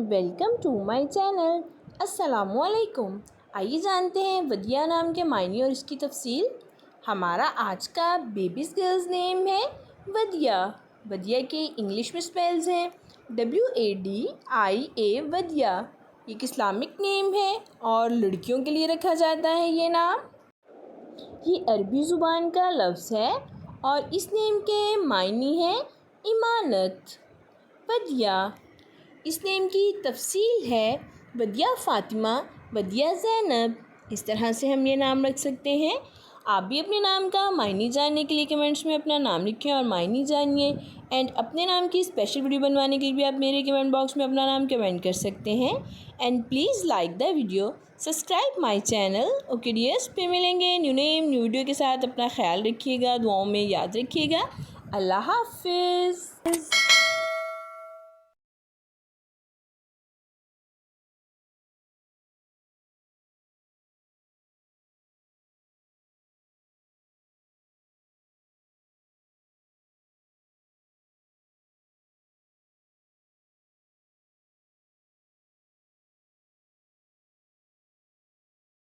Welcome to my channel. अस्सलामुअलैकुम। आइए जानते हैं वदिया नाम के मायने और इसकी तफसील। हमारा आज का बेबीज़ गर्ल्स नेम है वदिया। वदिया के इंग्लिश में स्पेल्स हैं WADIA वदिया। एक इस्लामिक नेम है और लड़कियों के लिए रखा जाता है ये नाम। ये अरबी ज़ुबान का लफ्ज़ है और इस नेम के मायने हैं इमानत। वदिया, इस नेम की तफसील है वदिया फ़ातिमा, वदिया ज़ैनब। इस तरह से हम ये नाम रख सकते हैं। आप भी अपने नाम का मायने जानने के लिए कमेंट्स में अपना नाम लिखें और मायने जानिए। एंड अपने नाम की स्पेशल वीडियो बनवाने के लिए भी आप मेरे कमेंट बॉक्स में अपना नाम कमेंट कर सकते हैं। And please like the video, subscribe my channel. Okay dears, फिर मिलेंगे न्यू नेम न्यू वीडियो के साथ। अपना ख्याल रखिएगा, दुआओं में याद रखिएगा। अल्लाह हाफिज़।